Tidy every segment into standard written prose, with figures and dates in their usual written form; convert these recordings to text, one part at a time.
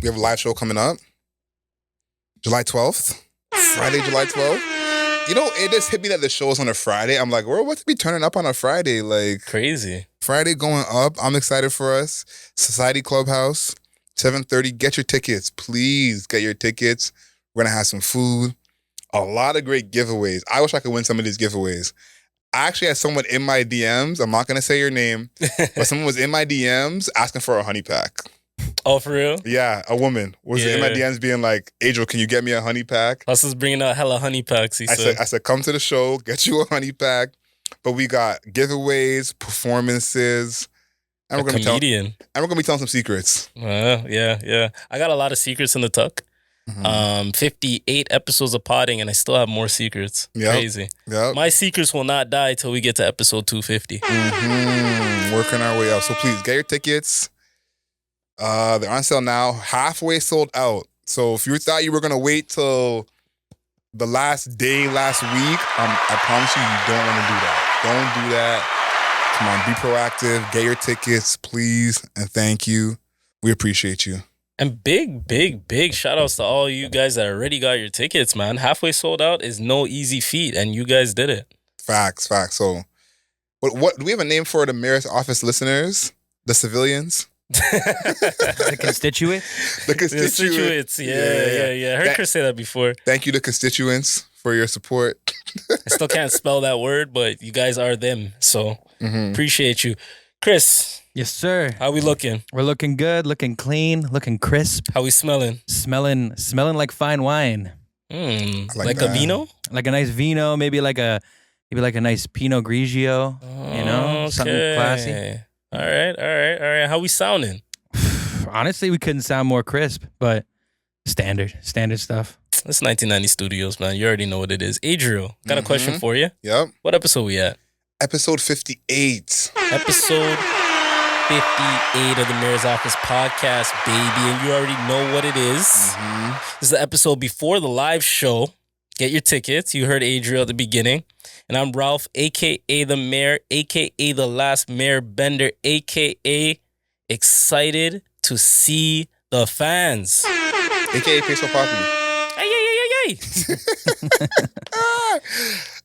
We have a live show coming up. July 12th. Friday, July 12th. You know, it just hit me that the show is on a Friday. I'm like, we're about to be turning up on a Friday. Like, crazy. Friday going up. I'm excited for us. Society Clubhouse, 7:30. Get your tickets. Please get your tickets. We're going to have some food. A lot of great giveaways. I wish I could win some of these giveaways. I actually had someone in my DMs. I'm not going to say your name, but someone was in my DMs asking for a honey pack. Oh, for real? Yeah, a woman was in my DMs being like, Adriel, can you get me a honey pack? Us is bringing out hella honey packs, I said, come to the show, get you a honey pack. But we got giveaways, performances. And we're gonna be telling some secrets. Yeah. I got a lot of secrets in the tuck. 58 episodes of potting, and I still have more secrets. Crazy. Yep. My secrets will not die till we get to episode 250. Working our way up. So please get your tickets. They're on sale now. Halfway sold out. So if you thought you were gonna wait till the last day last week, I promise you don't want to do that. Don't do that. Come on, be proactive. Get your tickets, please, and thank you. We appreciate you. And big shout outs to all you guys that already got your tickets, man. Halfway sold out is no easy feat, and you guys did it. Facts. So, what do we have a name for the mayor's office listeners? The civilians? The constituents? The constituents. Yeah. I heard Chris say that before. Thank you to constituents for your support. I still can't spell that word, but you guys are them. So appreciate you. Chris. Yes, sir. How we looking? We're looking good, looking clean, looking crisp. How we smelling? Smelling like fine wine. Like a vino? Like a nice vino, maybe like a nice Pinot Grigio, something classy. All right. How we sounding? Honestly, we couldn't sound more crisp, but standard stuff. It's 1990 Studios, man. You already know what it is. Adriel, got a question for you. Yep. What episode we at? Episode 58. Episode 58 of the Mayor's Office podcast, baby. And you already know what it is. This is the episode before the live show. Get your tickets. You heard Adriel at the beginning. And I'm Ralph, a.k.a. the Mayor, a.k.a. the last Mayor Bender, a.k.a. excited to see the fans. A.k.a. Peso Papi.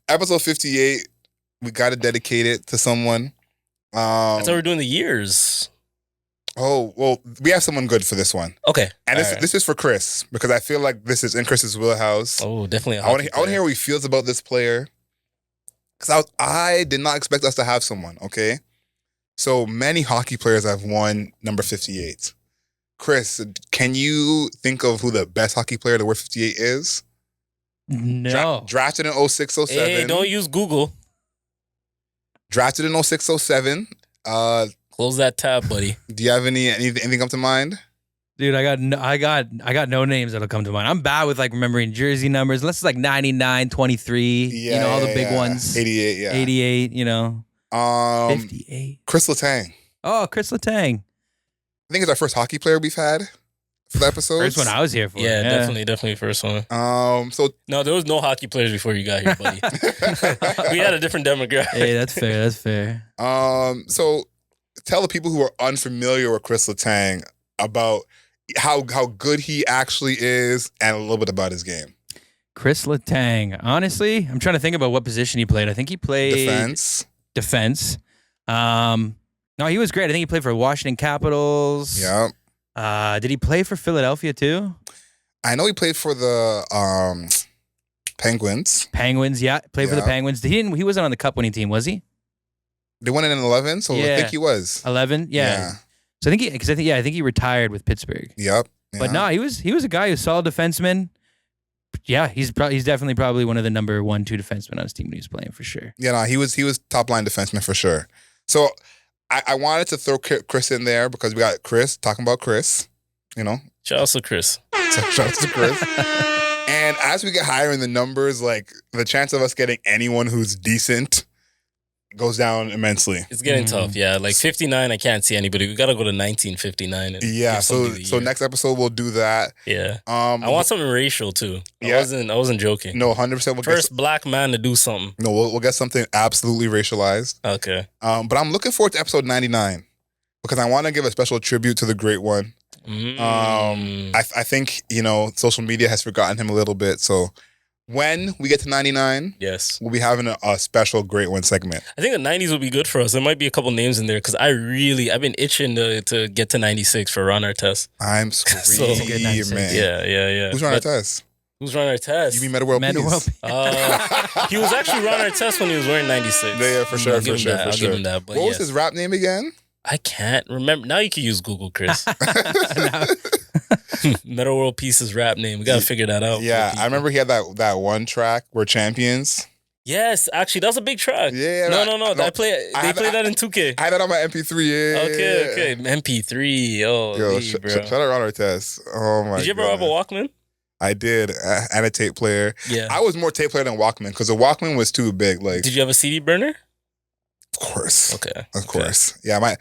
Episode 58. We got to dedicate it to someone. That's how we're doing the years. Oh, well, we have someone good for this one. Okay. And this is for Chris, because I feel like this is in Chris's wheelhouse. Oh, definitely. I want to hear what he feels about this player. Because I did not expect us to have someone, okay? So many hockey players have won number 58. Chris, can you think of who the best hockey player to wear 58 is? No. Drafted in 06, 07. Hey, don't use Google. Drafted in 06, 07. Close that tab, buddy. Do you have anything come to mind? Dude, I got no names that'll come to mind. I'm bad with like remembering jersey numbers. Unless it's like 99, 23, all the big ones. 88, yeah. 88, 58. Chris Letang. Oh, Chris Letang. I think it's our first hockey player we've had for the episode. First one I was here for. Yeah, definitely first one. No, there was no hockey players before you got here, buddy. We had a different demographic. Hey, that's fair. So tell the people who are unfamiliar with Chris Letang about how good he actually is and a little bit about his game. Chris Letang. Honestly, I'm trying to think about what position he played. I think he played defense. No, he was great. I think he played for Washington Capitals. Yeah. Did he play for Philadelphia too? I know he played for the Penguins. Penguins, yeah. Played for the Penguins. He wasn't on the cup winning team, was he? They won it in 11, so I think he was. 11? Yeah. So I think he retired with Pittsburgh. Yep. Yeah. But no, he was a guy who's a solid defenseman. Yeah, he's definitely probably one of the number 1, 2 defensemen on his team when he was playing for sure. Yeah, no, he was top line defenseman for sure. So I wanted to throw Chris in there because we got Chris talking about Chris. Shout out to Chris. Shout out to Chris. And as we get higher in the numbers, like the chance of us getting anyone who's decent goes down immensely. It's getting tough, yeah. Like 59, I can't see anybody. We got to go to 1959. Yeah, so next episode we'll do that. Yeah. I want something racial too. I wasn't joking. No, 100%. First black man to do something. No, we'll get something absolutely racialized. Okay. But I'm looking forward to episode 99 because I want to give a special tribute to the great one. I think, social media has forgotten him a little bit. So when we get to 99, yes, we'll be having a special Great One segment. I think the 90s will be good for us. There might be a couple names in there because I've been itching to get to 96 for Ron Artest. I'm screaming, man. Yeah. Who's Ron Artest? Who's Ron Artest? You mean Meta World Peace? He was actually Ron Artest when he was wearing 96. Yeah, for sure, for sure. I'll give him that. But what was his rap name again? I can't remember. Now you can use Google, Chris. Meta World Peace's rap name. We got to figure that out. Yeah, I remember he had that one track, We're Champions. Yes, actually, that was a big track. Yeah. No. They play that in 2K. I had that on my MP3. Yeah. Okay. MP3. Yo, shout out Ron Artest. Oh my god. Did you ever have a Walkman? I did, and a tape player. Yeah. I was more tape player than Walkman because the Walkman was too big. Like, did you have a CD burner? Of course. Okay. Of course. Okay. Yeah,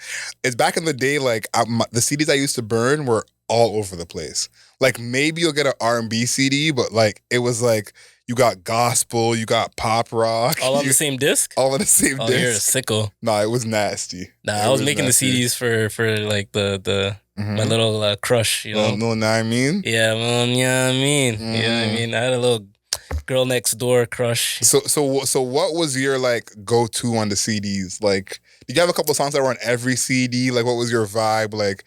it's back in the day. Like the CDs I used to burn were all over the place. Like maybe you'll get an R&B CD, but like it was like you got gospel, you got pop rock, all on the same disc. All on the same disc. You're a sicko. No, it was nasty. I was making nasty. The CDs for like the my little crush, you know. Know what I mean? Yeah, yeah, I mean. Mm-hmm. Yeah, I mean. I had a little girl next door crush. So what was your like go-to on the CDs? Like, did you have a couple songs that were on every CD? Like, what was your vibe? Like,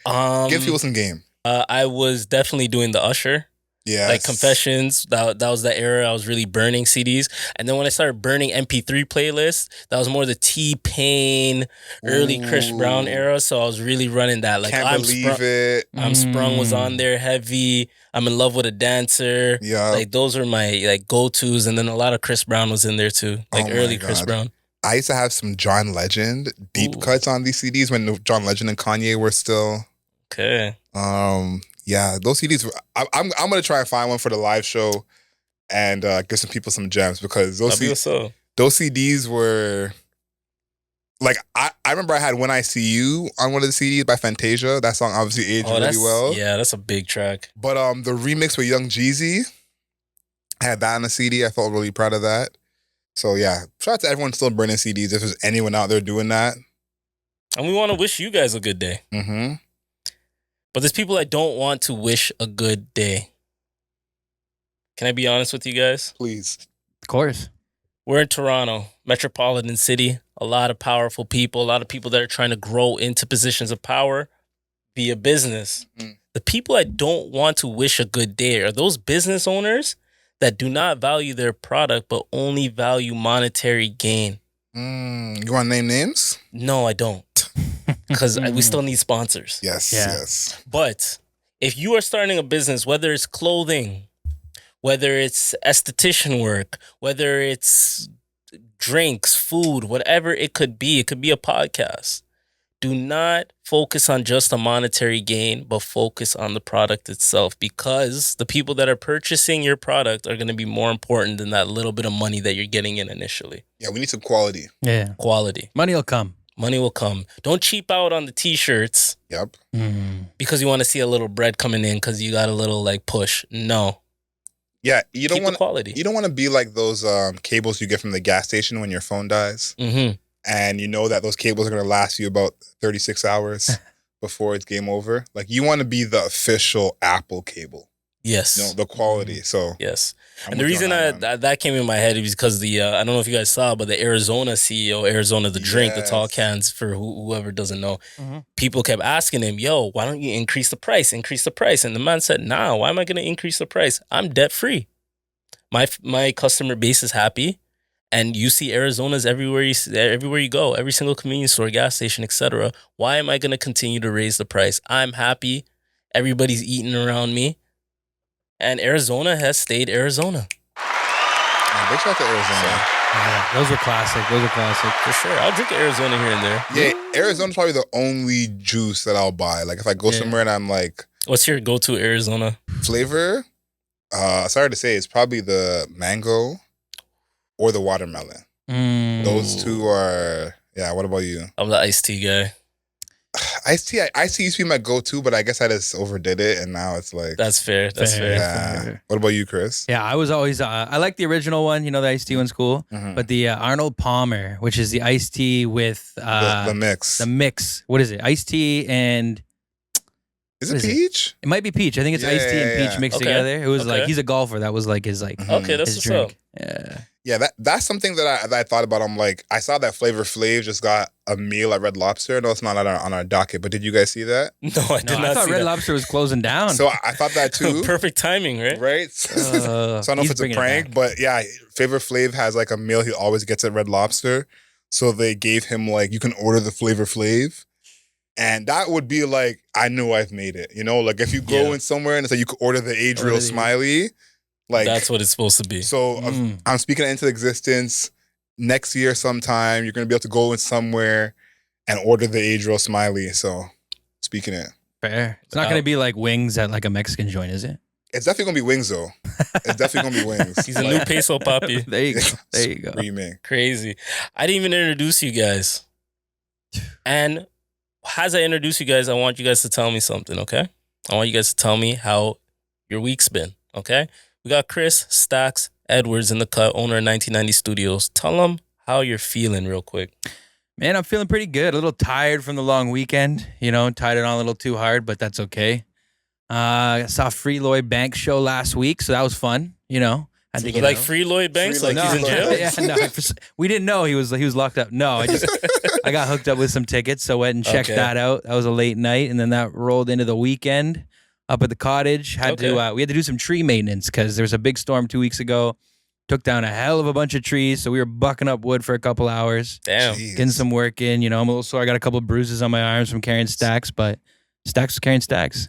give people some game. I was definitely doing the Usher. Yeah, like Confessions. That was the era I was really burning CDs. And then when I started burning MP3 playlists, that was more the T-Pain, early Chris Brown era. So I was really running that. Like, Can't Believe It. I'm Sprung was on there heavy. I'm in Love with a Dancer. Yeah, like those are my like go-tos. And then a lot of Chris Brown was in there too. Like early Chris Brown. I used to have some John Legend deep cuts on these CDs when John Legend and Kanye were still okay. Yeah, those CDs. I'm gonna try and find one for the live show, and give some people some gems because those CDs were like I remember I had When I See You on one of the CDs by Fantasia. That song obviously aged really well. Yeah, that's a big track. But the remix with Young Jeezy, I had that on the CD. I felt really proud of that. So yeah, shout out to everyone still burning CDs. If there's anyone out there doing that, and we want to wish you guys a good day. Mm-hmm. But there's people that don't want to wish a good day. Can I be honest with you guys? Please. Of course. We're in Toronto, metropolitan city. A lot of powerful people, a lot of people that are trying to grow into positions of power via business. The people that don't want to wish a good day are those business owners that do not value their product but only value monetary gain. You want to name names? No, I don't. Because we still need sponsors. Yes. But if you are starting a business, whether it's clothing, whether it's esthetician work, whether it's drinks, food, whatever it could be a podcast. Do not focus on just a monetary gain, but focus on the product itself, because the people that are purchasing your product are going to be more important than that little bit of money that you're getting in initially. Yeah, we need some quality. Yeah. Quality. Money will come. Money will come. Don't cheap out on the t-shirts. Yep. Because you want to see a little bread coming in because you got a little like push. No. Yeah, you don't want quality. You don't want to be like those cables you get from the gas station when your phone dies. Mm-hmm. And you know that those cables are going to last you about 36 hours before it's game over. Like, you want to be the official Apple cable. Yes. You know, the quality. So yes. And the reason that came in my head is because I don't know if you guys saw, but the Arizona CEO, Arizona the drink, the tall cans, for whoever doesn't know, people kept asking him, yo, why don't you increase the price? Increase the price. And the man said, nah, why am I going to increase the price? I'm debt free. My customer base is happy. And you see Arizona's everywhere you go, every single convenience store, gas station, etc. Why am I going to continue to raise the price? I'm happy. Everybody's eating around me. And Arizona has stayed Arizona. Yeah, big shout out to Arizona. Yeah, those were classic. For sure. I'll drink Arizona here and there. Yeah, Arizona's probably the only juice that I'll buy. Like, if I go somewhere and I'm like... What's your go-to Arizona flavor? Sorry to say, it's probably the mango or the watermelon. Those two are... Yeah, what about you? I'm the iced tea guy. Iced tea used to be my go-to, but I guess I just overdid it, and now it's like... That's fair. Yeah. What about you, Chris? Yeah, I was always... I like the original one. You know, the iced tea one's cool. But the Arnold Palmer, which is the iced tea with... the mix. The mix. What is it? Iced tea and... Is it peach? It might be peach. I think it's iced tea and peach mixed together. It was like he's a golfer. That was like his okay, that's his drink. Yeah, that's something that I thought about. I'm like, I saw that Flavor Flav just got a meal at Red Lobster. No, it's not on our docket, but did you guys see that? No, I did not. I thought see Red that. Lobster was closing down. So I thought that too. Perfect timing, right? Right. So I don't know if it's a prank, but yeah, Flavor Flav has like a meal he always gets at Red Lobster. So they gave him like, you can order the Flavor Flav. And that would be like, I knew I've made it. You know, like if you go in somewhere and it's like you could order the Adriel Smiley. Like that's what it's supposed to be. So I'm speaking it into existence. Next year sometime, you're going to be able to go in somewhere and order the Adriel Smiley. So speaking it. Fair. It's not going to be like wings at like a Mexican joint, is it? It's definitely going to be wings though. It's definitely going to be wings. He's a new peso papi. There you go. There you go. Screaming. Crazy. I didn't even introduce you guys. And as I introduce you guys, I want you guys to tell me something, okay? I want you guys to tell me how your week's been, okay? We got Chris Stacks Edwards in the cut, owner of 1990 Studios. Tell them how you're feeling real quick. Man, I'm feeling pretty good. A little tired from the long weekend. You know, tied it on a little too hard, but that's okay. I saw Free Lloyd Banks show last week, so that was fun. You know, I think like Free Lloyd Banks, like he's in jail. Yeah, no, we didn't know he was locked up. No, I got hooked up with some tickets, so went and checked that out. That was a late night, and then that rolled into the weekend. Up at the cottage, we had to do some tree maintenance because there was a big storm 2 weeks ago. Took down a hell of a bunch of trees, so we were bucking up wood for a couple hours. Damn, getting some work in. You know, I'm a little sore. I got a couple of bruises on my arms from carrying stacks, but Stacks was carrying stacks.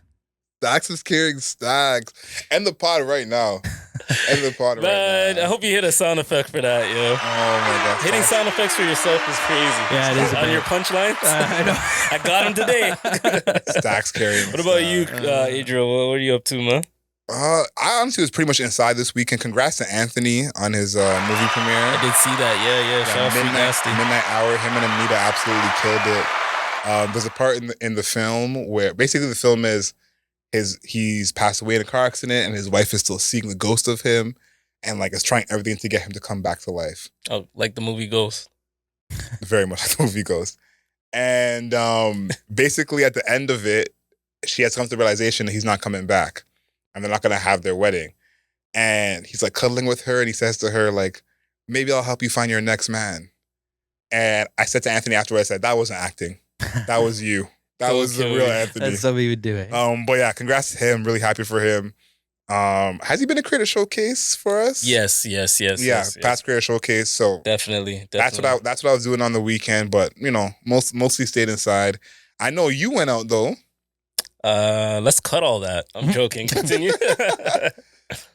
Stacks is carrying stacks. End the pod right now. End the pod right now. I hope you hit a sound effect for that, yo. Oh my God. Hitting sound effects for yourself is crazy. Yeah, it is. On your punchlines? I know. I got him today. Stacks carrying. What about you, Adriel? What are you up to, man? I honestly was pretty much inside this weekend. Congrats to Anthony on his movie premiere. I did see that. Yeah. Shout out Midnight Hour. Him and Anita absolutely killed it. There's a part in the film where basically the film is he's passed away in a car accident and his wife is still seeing the ghost of him and like is trying everything to get him to come back to life. Oh, like the movie Ghost. Very much like the movie Ghost. And basically at the end of it, she has come to the realization that he's not coming back. And they're not going to have their wedding. And he's like cuddling with her and he says to her, like, maybe I'll help you find your next man. And I said to Anthony afterwards, I said, that wasn't acting. That was you. That was the real Anthony. That's how we would do it. But yeah, congrats to him. Really happy for him. Has he been a creator showcase for us? Yes. Yeah, past creator showcase. So definitely. That's what I was doing on the weekend. But you know, mostly stayed inside. I know you went out though. Let's cut all that. I'm joking. Continue.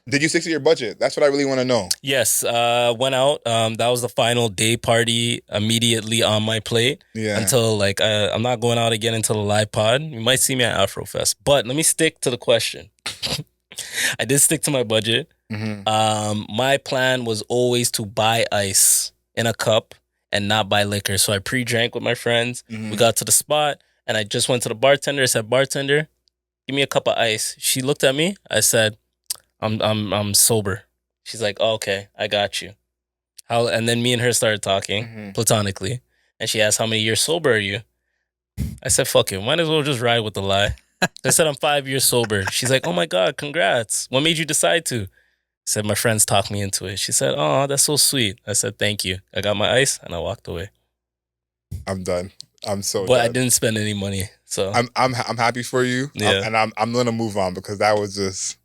Did you stick to your budget? That's what I really want to know. Yes. Went out. That was the final day party immediately on my plate. Yeah. Until like I'm not going out again until the live pod. You might see me at Afrofest. But let me stick to the question. I did stick to my budget. Mm-hmm. My plan was always to buy ice in a cup and not buy liquor. So I pre-drank with my friends. Mm-hmm. We got to the spot. And I just went to the bartender. I said, bartender, give me a cup of ice. She looked at me. I said, I'm sober. She's like, oh, okay, I got you. And then me and her started talking platonically. And she asked, how many years sober are you? I said, fuck it. Might as well just ride with the lie. I said, I'm 5 years sober. She's like, oh my God, congrats. What made you decide to? I said, my friends talked me into it. She said, oh, that's so sweet. I said, thank you. I got my ice and I walked away. I'm done. But I didn't spend any money, so I'm happy for you. Yeah. I'm gonna move on because that was just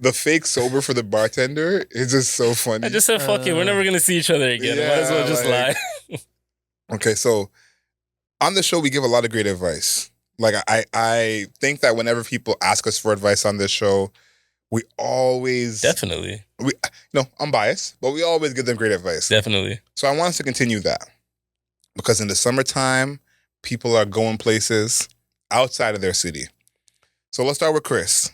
the fake sober for the bartender is just so funny. I just said, fuck it, we're never gonna see each other again. Yeah, might as well just lie. Okay, so on the show we give a lot of great advice. Like I think that whenever people ask us for advice on this show, we always definitely I'm biased, but we always give them great advice. Definitely. So I want us to continue that. Because in the summertime, people are going places outside of their city. So let's start with Chris.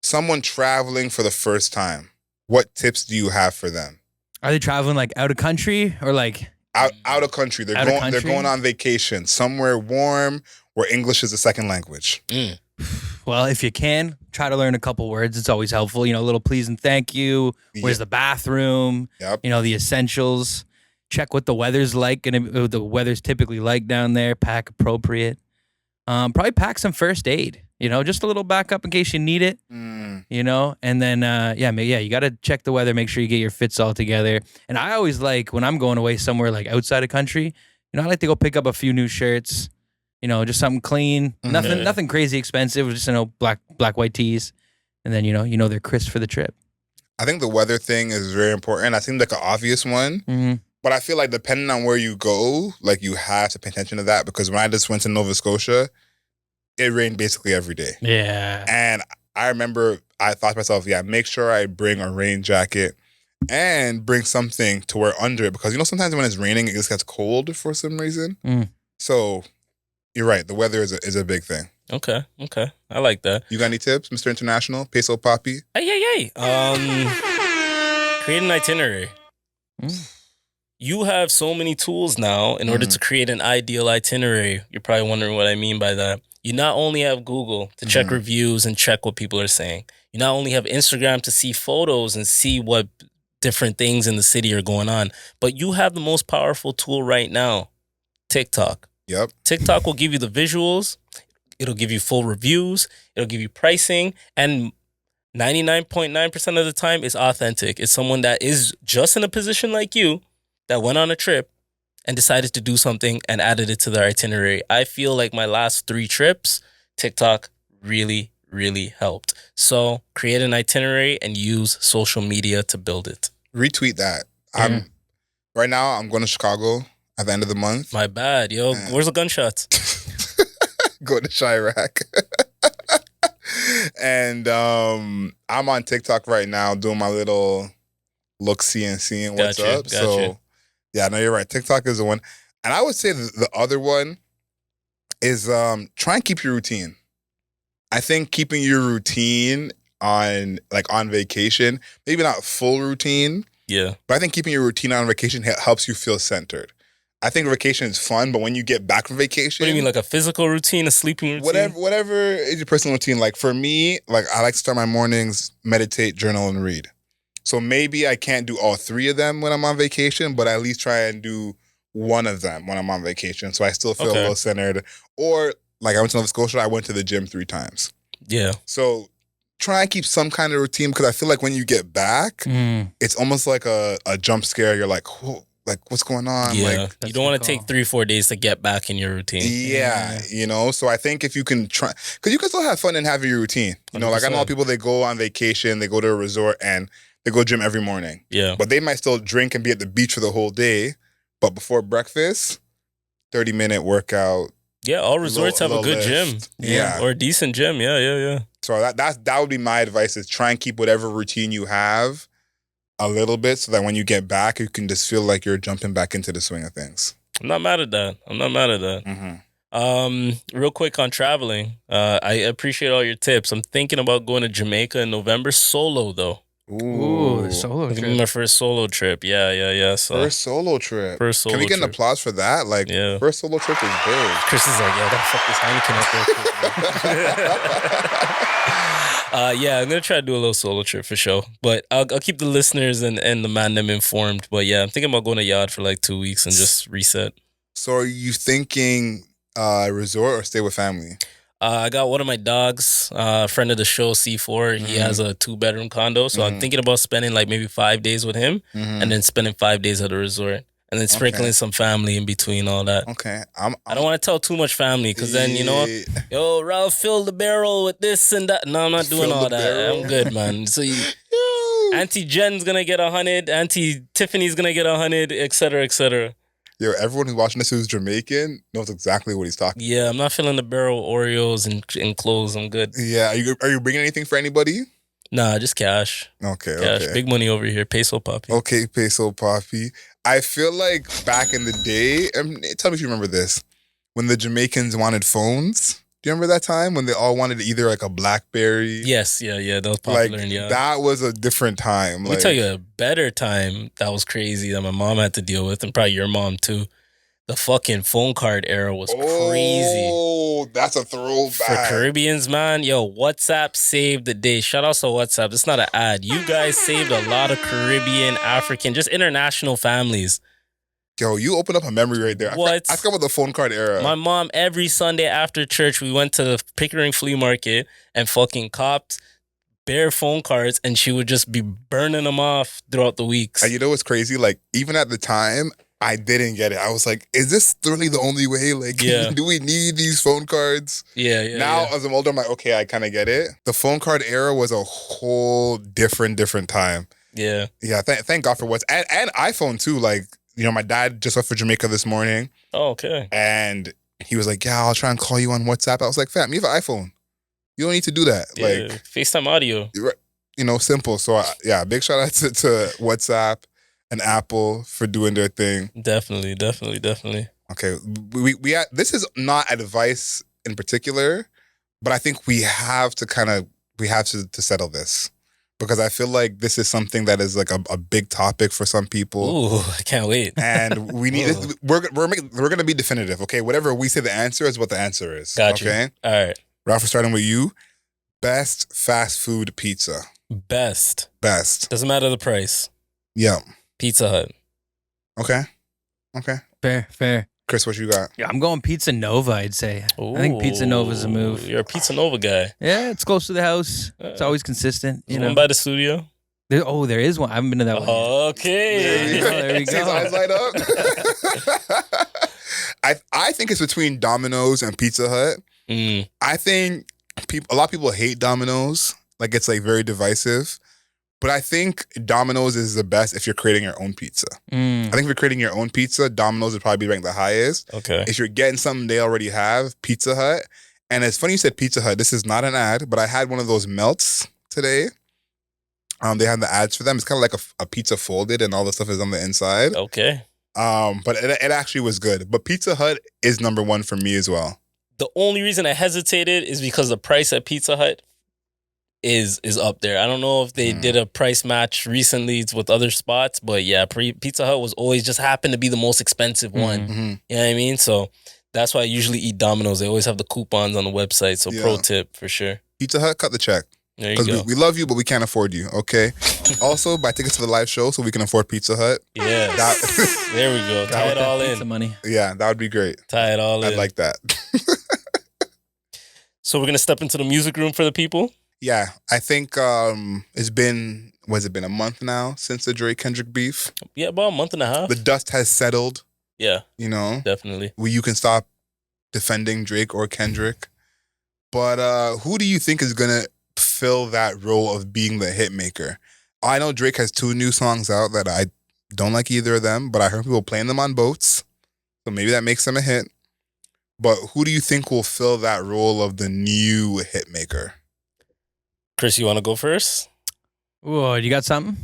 Someone traveling for the first time. What tips do you have for them? Are they traveling like out of country or like out of country? They're going on vacation somewhere warm where English is a second language. Well, if you can, try to learn a couple words. It's always helpful. You know, a little please and thank you. Where's the bathroom? Yep. You know, the essentials. Check what the weather's like and the weather's typically like down there. Pack appropriate. Probably pack some first aid. just a little backup in case you need it. And then you got to check the weather, make sure you get your fits all together. And I always like when I'm going away somewhere like outside of country, I like to go pick up a few new shirts, just something clean, nothing crazy expensive, just black white tees, and then they're crisp for the trip. I think the weather thing is very important. I think like an obvious one, but I feel like depending on where you go, like you have to pay attention to that, because when I just went to Nova Scotia, it rained basically every day. Yeah. And I remember I thought to myself, make sure I bring a rain jacket and bring something to wear under it, because sometimes when it's raining, it just gets cold for some reason. So you're right. The weather is a big thing. Okay. I like that. You got any tips, Mr. International? Peso Papi? Hey. Create an itinerary. You have so many tools now in order to create an ideal itinerary. You're probably wondering what I mean by that. You not only have Google to check reviews and check what people are saying. You not only have Instagram to see photos and see what different things in the city are going on, but you have the most powerful tool right now, TikTok. Yep. TikTok will give you the visuals. It'll give you full reviews. It'll give you pricing. And 99.9% of the time, it's authentic. It's someone that is just in a position like you that went on a trip and decided to do something and added it to their itinerary. I feel like my last 3 trips, TikTok really, really helped. So create an itinerary and use social media to build it. Retweet that. Right now, I'm going to Chicago at the end of the month. My bad, yo. Where's the gunshots? Go to Chirac. And I'm on TikTok right now doing my little look-see and seeing what's up. So, yeah, no, you're right. TikTok is the one. And I would say the other one is try and keep your routine. I think keeping your routine on vacation, maybe not full routine, but I think keeping your routine on vacation helps you feel centered. I think vacation is fun, but when you get back from vacation... What do you mean, like a physical routine, a sleeping routine? Whatever is your personal routine. Like for me, I like to start my mornings, meditate, journal, and read. So maybe I can't do all 3 of them when I'm on vacation, but I at least try and do one of them when I'm on vacation. So I still feel a little centered. Or like I went to Nova Scotia, I went to the gym 3 times. Yeah. So try and keep some kind of routine, because I feel like when you get back, it's almost like a jump scare. You're like, whoa. Like, what's going on? Yeah, you don't want to take 3-4 days to get back in your routine. Yeah, so I think if you can try, because you can still have fun and have your routine. Like I know people, they go on vacation, they go to a resort and they go gym every morning. Yeah. But they might still drink and be at the beach for the whole day. But before breakfast, 30-minute workout. Yeah, all resorts have a good gym. Yeah. Or a decent gym. Yeah. So that would be my advice, is try and keep whatever routine you have a little bit, so that when you get back, you can just feel like you're jumping back into the swing of things. I'm not mad at that. Real quick on traveling, I appreciate all your tips. I'm thinking about going to Jamaica in November, solo though. Ooh, solo It's trip. gonna be my first solo trip. Yeah. So First solo trip. Can we get an applause for that? First solo trip is big. Chris is like, gotta fuck this Heineken up real quick. I'm gonna try to do a little solo trip for sure. But I'll keep the listeners and the man them informed. But yeah, I'm thinking about going to Yard for 2 weeks and just reset. So are you thinking resort or stay with family? I got one of my dogs, friend of the show, C4. He has a 2-bedroom condo. So I'm thinking about spending maybe 5 days with him and then spending 5 days at the resort. And then sprinkling some family in between all that. Okay. I don't want to tell too much family, because then, yo, Ralph, fill the barrel with this and that. No, I'm not doing all that. Barrel. I'm good, man. So Auntie Jen's going to get 100. Auntie Tiffany's going to get 100, et cetera, et cetera. Yo, everyone who's watching this who's Jamaican knows exactly what he's talking about. Yeah, I'm not filling the barrel Oreos and clothes. I'm good. Yeah. Are you bringing anything for anybody? Nah, just cash. Okay, cash. okay. Big money over here. Peso Papi. Okay, Peso Papi. I feel like back in the day, tell me if you remember this, when the Jamaicans wanted phones. Do you remember that time when they all wanted either a BlackBerry? Yes, yeah. That was popular. That was a different time. Let me tell you a better time that was crazy that my mom had to deal with, and probably your mom too. The fucking phone card era was crazy. Oh, that's a throwback. For Caribbeans, man, yo, WhatsApp saved the day. Shout out to WhatsApp. It's not an ad. You guys saved a lot of Caribbean, African, just international families. Yo, you open up a memory right there. What? I forgot about the phone card era. My mom, every Sunday after church, we went to the Pickering flea market and fucking copped bare phone cards, and she would just be burning them off throughout the weeks. And you know what's crazy? Like, even at the time, I didn't get it. I was like, is this really the only way? Like, do we need these phone cards? Yeah. Now, as I'm older, I'm like, okay, I kind of get it. The phone card era was a whole different time. Yeah. Yeah, thank God for what's... And iPhone, too. Like, you know, my dad just left for Jamaica this morning. Oh, okay. And he was like, yeah, I'll try and call you on WhatsApp. I was like, fam, you have an iPhone. You don't need to do that. Yeah, like FaceTime audio. You know, simple. So, yeah, big shout out to WhatsApp and Apple for doing their thing. Definitely. Okay, we this is not advice in particular, but I think we have to settle this. Because I feel like this is something that is like a big topic for some people. Ooh, I can't wait. And we need we're gonna be definitive, okay? Whatever we say the answer is what the answer is. Got you. Okay? All right. Ralph, we're starting with you. Best fast food pizza. Best. Best. Doesn't matter the price. Yeah. Pizza Hut. Okay. Fair. Chris, what you got? Yeah, I'm going Pizza Nova, I'd say. Ooh, I think Pizza Nova's a move. You're a Pizza Nova guy. Yeah, it's close to the house. It's always consistent. You know, One by the studio. There is one. I haven't been to that one. Okay. There we go. See his eyes light up. I think it's between Domino's and Pizza Hut. I think a lot of people hate Domino's. Like, it's like very divisive. But I think Domino's is the best if you're creating your own pizza. I think if you're creating your own pizza, Domino's would probably be ranked the highest. Okay. If you're getting something they already have, Pizza Hut. And it's funny you said Pizza Hut. This is not an ad, but I had one of those melts today. They had the ads for them. It's kind of like a pizza folded and all the stuff is on the inside. Okay. But it actually was good. But Pizza Hut is number one for me as well. The only reason I hesitated is because the price at Pizza Hut is up there. I don't know if they did a price match recently with other spots, but yeah, Pizza Hut was always just happened to be the most expensive one. Mm-hmm. You know what I mean? So that's why I usually eat Domino's. They always have the coupons on the website. So pro tip for sure. Pizza Hut, cut the check. There you go. Because we love you, but we can't afford you, okay? Also, buy tickets to the live show so we can afford Pizza Hut. Yeah. There we go. Tie it all in. Money. Yeah, that would be great. Tie it all in. I'd like that. So we're going to step into the music room for the people? Yeah, I think it's been, a month now since the Drake-Kendrick beef? Yeah, about a month and a half. The dust has settled. Yeah. You know? Definitely. You can stop defending Drake or Kendrick. But who do you think is going to fill that role of being the hitmaker? I know Drake has 2 new songs out that I don't like either of them, but I heard people playing them on boats. So maybe that makes them a hit. But who do you think will fill that role of the new hitmaker? Chris, you want to go first? Whoa, you got something?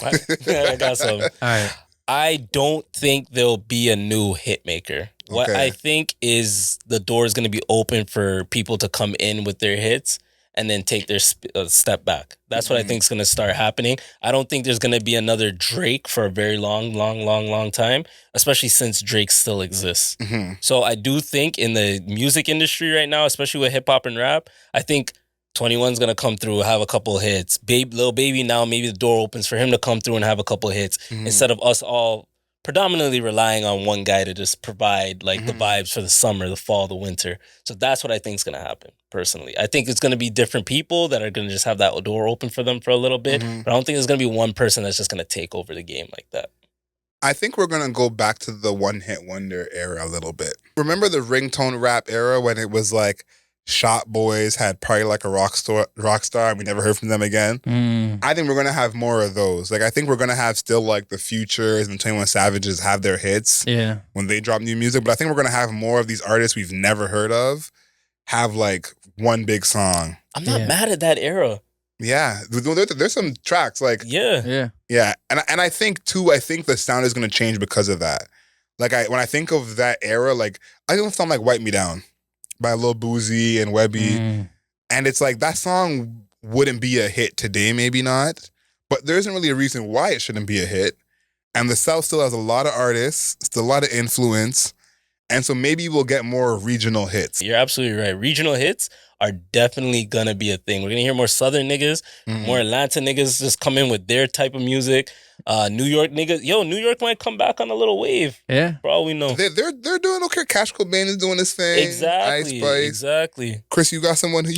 I got something. All right. I don't think there'll be a new hitmaker. What I think is the door is going to be open for people to come in with their hits and then take their step back. That's what I think is going to start happening. I don't think there's going to be another Drake for a very long time, especially since Drake still exists. So I do think in the music industry right now, especially with hip hop and rap, I think 21's going to come through, have a couple of hits. Lil Baby now, maybe the door opens for him to come through and have a couple of hits instead of us all predominantly relying on one guy to just provide like the vibes for the summer, the fall, the winter. So that's what I think is going to happen, personally. I think it's going to be different people that are going to just have that door open for them for a little bit. But I don't think there's going to be one person that's just going to take over the game like that. I think we're going to go back to the one-hit wonder era a little bit. Remember the ringtone rap era when it was like Shot Boys had probably like a rock star and we never heard from them again? I think we're going to have more of those. Like, I think we're going to have still like the Futures and 21 Savages have their hits when they drop new music. But I think we're going to have more of these artists we've never heard of have like one big song. I'm not mad at that era. Yeah. There's some tracks like... Yeah. And I think too, the sound is going to change because of that. Like, when I think of that era, like, I don't sound like Wipe Me Down by Lil Boozy and Webby. And it's like, that song wouldn't be a hit today, maybe not. But there isn't really a reason why it shouldn't be a hit. And the South still has a lot of artists, still a lot of influence. And so maybe we'll get more regional hits. You're absolutely right. Regional hits are definitely going to be a thing. We're going to hear more Southern niggas, more Atlanta niggas just come in with their type of music. New York niggas. Yo, New York might come back on a little wave. Yeah. For all we know. They're doing okay. Cash Cobain is doing his thing. Exactly. Ice Spice. Exactly. Chris, you got someone who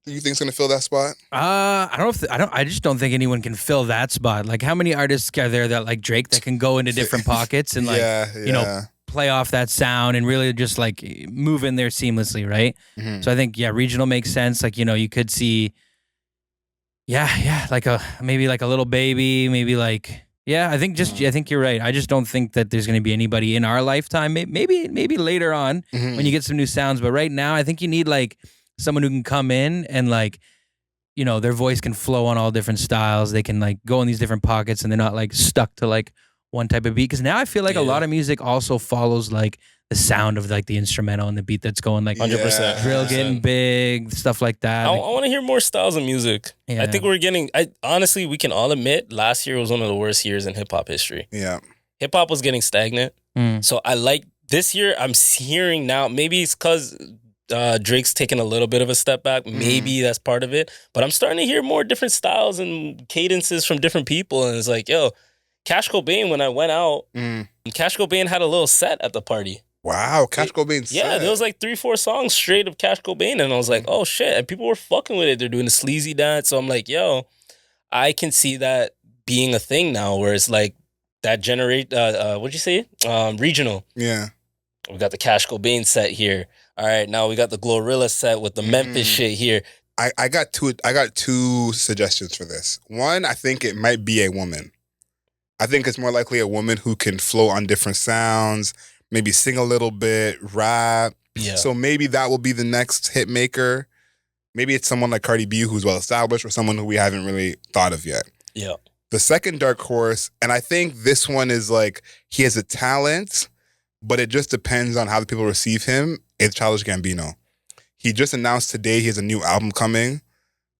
you think's going to fill that spot? I just don't think anyone can fill that spot. Like, how many artists are there that like Drake that can go into different pockets and like, you know, play off that sound and really just like move in there seamlessly, right? So I think regional makes sense. Like, you know, you could see, like maybe like a Little Baby, maybe like I think you're right. I just don't think that there's going to be anybody in our lifetime. Maybe later on when you get some new sounds, but right now I think you need like someone who can come in and like, you know, their voice can flow on all different styles. They can like go in these different pockets and they're not like stuck to like one type of beat. Because now I feel like a lot of music also follows like the sound of like the instrumental and the beat that's going like 100%. Drill getting big, stuff like that. I want to hear more styles of music. I think honestly, we can all admit last year was one of the worst years in hip hop history. Yeah. Hip hop was getting stagnant. So I like this year, I'm hearing now, maybe it's because Drake's taking a little bit of a step back. Maybe that's part of it. But I'm starting to hear more different styles and cadences from different people. And it's like, yo, Cash Cobain, when I went out, Cash Cobain had a little set at the party. Wow, Cash Cobain set. Yeah, there was like 3-4 songs straight of Cash Cobain. And I was like, oh shit. And people were fucking with it. They're doing the sleazy dance. So I'm like, yo, I can see that being a thing now where it's like that what'd you say? Regional. Yeah. We got the Cash Cobain set here. All right, now we got the Glorilla set with the Memphis shit here. I got two suggestions for this. One, I think it might be a woman. I think it's more likely a woman who can flow on different sounds, maybe sing a little bit, rap. Yeah. So maybe that will be the next hit maker. Maybe it's someone like Cardi B who's well established or someone who we haven't really thought of yet. Yeah. The second dark horse, and I think this one is like, he has a talent, but it just depends on how the people receive him. It's Childish Gambino. He just announced today he has a new album coming,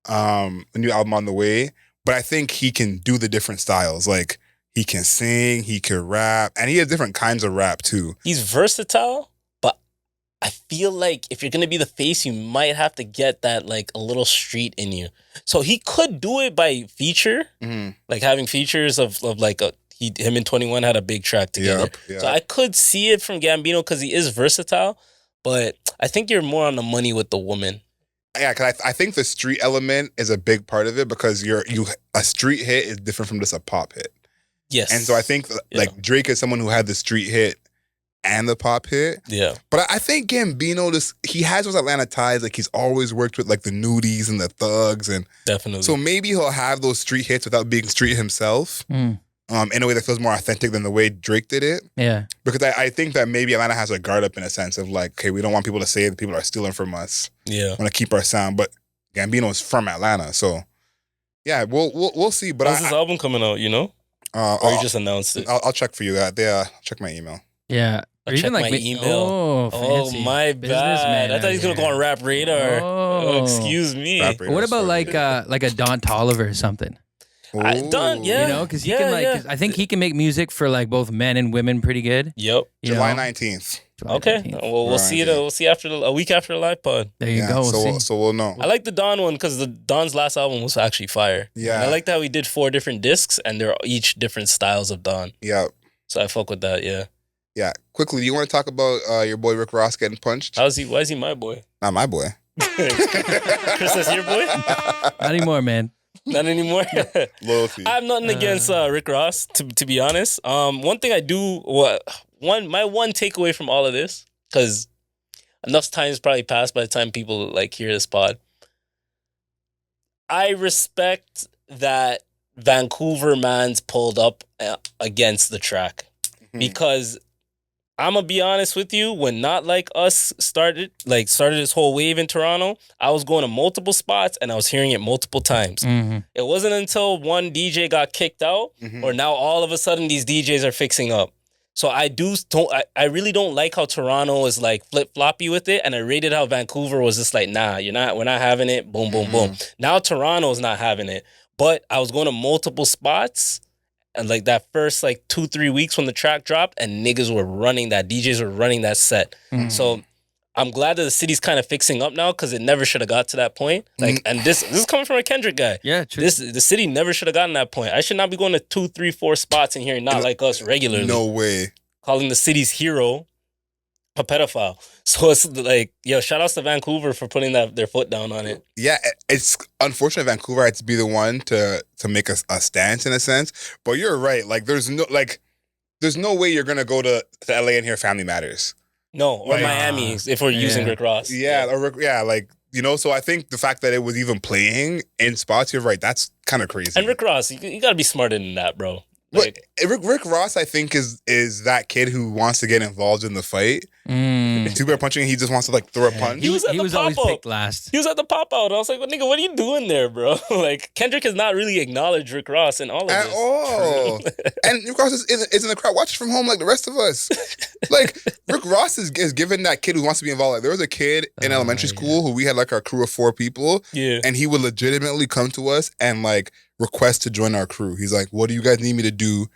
a new album on the way. But I think he can do the different styles. Like, he can sing, he can rap, and he has different kinds of rap too. He's versatile, but I feel like if you're going to be the face, you might have to get that like a little street in you. So he could do it by feature, like having features of like him and 21 had a big track together. Yep. So I could see it from Gambino because he is versatile, but I think you're more on the money with the woman. Yeah, because I think the street element is a big part of it because a street hit is different from just a pop hit. Yes. And so I think like Drake is someone who had the street hit and the pop hit. Yeah. But I think Gambino, he has those Atlanta ties. Like, he's always worked with like the Nudies and the Thugs. And definitely. So maybe he'll have those street hits without being street himself. In a way that feels more authentic than the way Drake did it. Yeah. Because I think that maybe Atlanta has a guard up in a sense of like, okay, we don't want people to say that people are stealing from us. Yeah. We want to keep our sound. But Gambino is from Atlanta. So yeah, we'll see. But when's this album coming out, you know? Or you just announced it? I'll check for you. Check my email. Yeah. I'll check my email. Oh, my bad. I thought he was going to go on Rap Radar. Oh, excuse me. What about like a Don Toliver or something? Don, yeah. You know, because he can like, I think he can make music for like both men and women pretty good. Yep. July 19th. Okay. Well, we'll see it. We'll see after a week after the live pod. There you go. So we'll know. I like the Don one because Don's last album was actually fire. Yeah. And I liked how he did 4 different discs and they're each different styles of Don. Yeah. So I fuck with that. Yeah. Yeah. Quickly, do you want to talk about your boy Rick Ross getting punched? Why is he my boy? Not my boy. Chris, that's your boy? Not anymore, man. Not anymore. Loyalty. I have nothing against Rick Ross, to be honest. One thing I do, my one takeaway from all of this, because enough time has probably passed by the time people like hear this pod. I respect that Vancouver man's pulled up against the track, because I'm gonna be honest with you, when Not Like Us started this whole wave in Toronto, I was going to multiple spots and I was hearing it multiple times. It wasn't until one DJ got kicked out, or now all of a sudden these DJs are fixing up. So I really don't like how Toronto is like flip-floppy with it, and I rated how Vancouver was just like, nah, we're not having it, boom, boom, boom. Now Toronto's not having it. But I was going to multiple spots, And like that first like 2-3 weeks when the track dropped and niggas were running that, DJs were running that set. So I'm glad that the city's kind of fixing up now because it never should have got to that point. Like, and this is coming from a Kendrick guy. Yeah, true. The city never should have gotten that point. I should not be going to 2, 3, 4 spots in here, not like us regularly. No way. Calling the city's hero a pedophile. So it's like, yo, shout outs to Vancouver for putting their foot down on it. Yeah, it's unfortunate Vancouver had to be the one to make a stance in a sense. But you're right. Like, there's no way you're gonna go to LA and hear Family Matters. No, or Miami if we're using Rick Ross. Yeah, like, you know. So I think the fact that it was even playing in spots, you're right. That's kind of crazy. And Rick Ross, you gotta be smarter than that, bro. Like, Rick Ross, I think, is that kid who wants to get involved in the fight. If two people are punching, he just wants to like throw a punch. He was always picked last. He was at the pop out. I was like, well, nigga, what are you doing there, bro? Like, Kendrick has not really acknowledged Rick Ross in all of this. At all. And Rick Ross is in the crowd. Watch it from home like the rest of us. Like, Rick Ross is given that kid who wants to be involved. Like, there was a kid in elementary school who we had like our crew of 4 people. Yeah. And he would legitimately come to us and like request to join our crew. He's like, what do you guys need me to do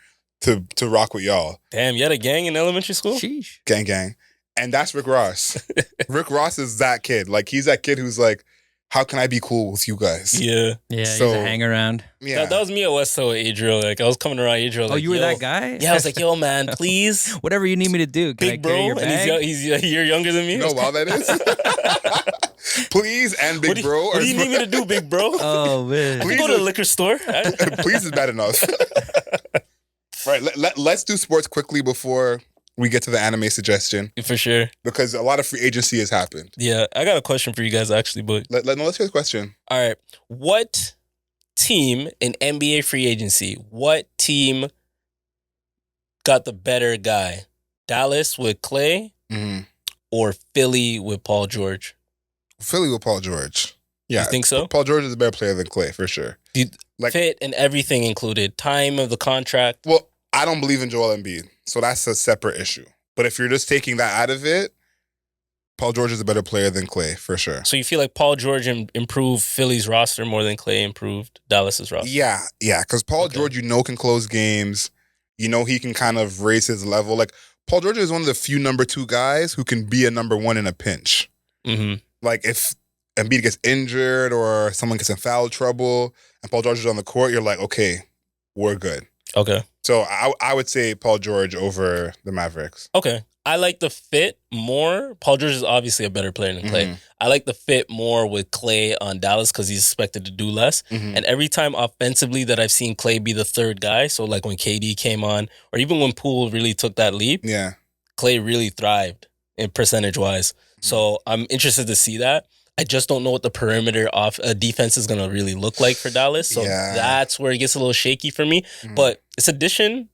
to rock with y'all? Damn, you had a gang in elementary school? Sheesh. Gang. And that's Rick Ross. Rick Ross is that kid. Like, he's that kid who's like, how can I be cool with you guys? Yeah. Yeah, So- he's a hang around. Yeah. That was me at Westo with Adriel. Like, I was coming around Adriel. Oh, like, you were yo. that guy? Yeah, I was like, yo, man, please. Whatever you need me to do. Can I Big carry bro. your And bag? he's a year younger than me. You know how that is? Please and Big Bro. What do you need me to do, big bro? Oh, man. I can go to the liquor store. Please is bad enough. Right, let's do sports quickly before we get to the anime suggestion, For sure. because a lot of free agency has happened. Yeah, I got a question for you guys, actually, but Let's hear the question. all right. What team in NBA free agency, what team got the better guy? Dallas with Klay or Philly with Paul George? Philly with Paul George. Yeah, You think so? Paul George is a better player than Klay, for sure. Like- Fit and everything included. Time of the contract. Well, I don't believe in Joel Embiid, so that's a separate issue. But if you're just taking that out of it, Paul George is a better player than Klay, for sure. So you feel like Paul George improved Philly's roster more than Klay improved Dallas's roster? Yeah, because Paul George, can close games. He can kind of raise his level. Like, Paul George is one of the few number 2 guys who can be a number 1 in a pinch. Mm-hmm. Like, if Embiid gets injured or someone gets in foul trouble and Paul George is on the court, you're like, okay, we're good. Okay. So I would say Paul George over the Mavericks. Okay. I like the fit more. Paul George is obviously a better player than Klay. Mm-hmm. I like the fit more with Klay on Dallas because he's expected to do less. Mm-hmm. And every time offensively that I've seen Klay be the third guy, so like when KD came on, or even when Poole really took that leap, Yeah. Klay really thrived in percentage-wise. So I'm interested to see that. I just don't know what the perimeter off defense is going to really look like for Dallas. So that's where it gets a little shaky for me. Mhm. But it's addition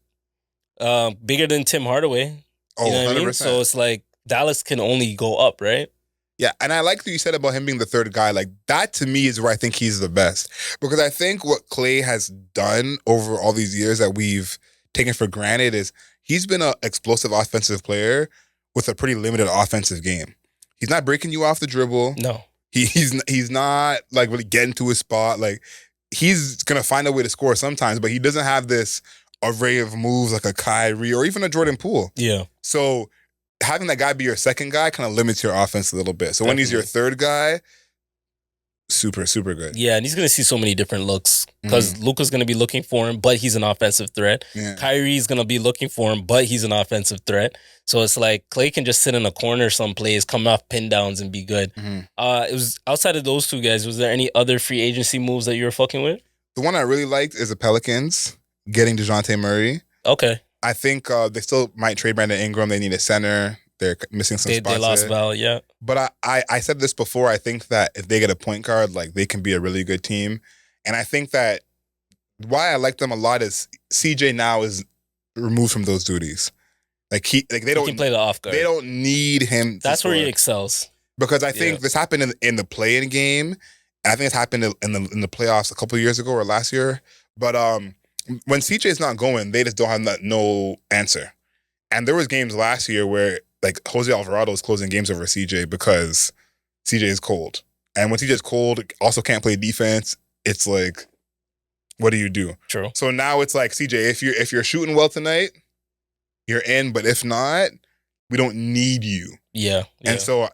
bigger than Tim Hardaway. Oh, You know what I 100%. mean? So it's like Dallas can only go up, right? Yeah, and I like what you said about him being the third guy. Like, that to me is where I think he's the best. Because I think what Klay has done over all these years that we've taken for granted is he's been an explosive offensive player with a pretty limited offensive game. He's not breaking you off the dribble. No. He's not like really getting to his spot. Like, he's gonna find a way to score sometimes, but he doesn't have this array of moves like a Kyrie or even a Jordan Poole. Yeah. So having that guy be your second guy kind of limits your offense a little bit. So when he's your third guy, super, super good. Yeah, and he's going to see so many different looks because Luka's going to be looking for him, but he's an offensive threat. Yeah. Kyrie's going to be looking for him, but he's an offensive threat. So it's like Klay can just sit in a corner someplace, come off pin downs, and be good. Mm-hmm. It was outside of those two guys. Was there any other free agency moves that you were fucking with? The one I really liked is the Pelicans getting DeJounte Murray. Okay. I think they still might trade Brandon Ingram. They need a center. They're missing some spots. They lost there. Val, yeah. But I said this before. I think that if they get a point guard, like, they can be a really good team. And I think that why I like them a lot is CJ now is removed from those duties. Like, they He don't can play the off guard. They don't need him. That's where he score. excels. Because I think this happened in the play-in game, and I think it's happened in the playoffs a couple of years ago or last year. But when CJ is not going, they just don't have no answer. And there was games last year where, like, Jose Alvarado was closing games over CJ because CJ is cold. And when CJ is cold, also can't play defense, it's like what do you do? True. So now it's like, CJ, if you're shooting well tonight, you're in. But if not, we don't need you. Yeah. And so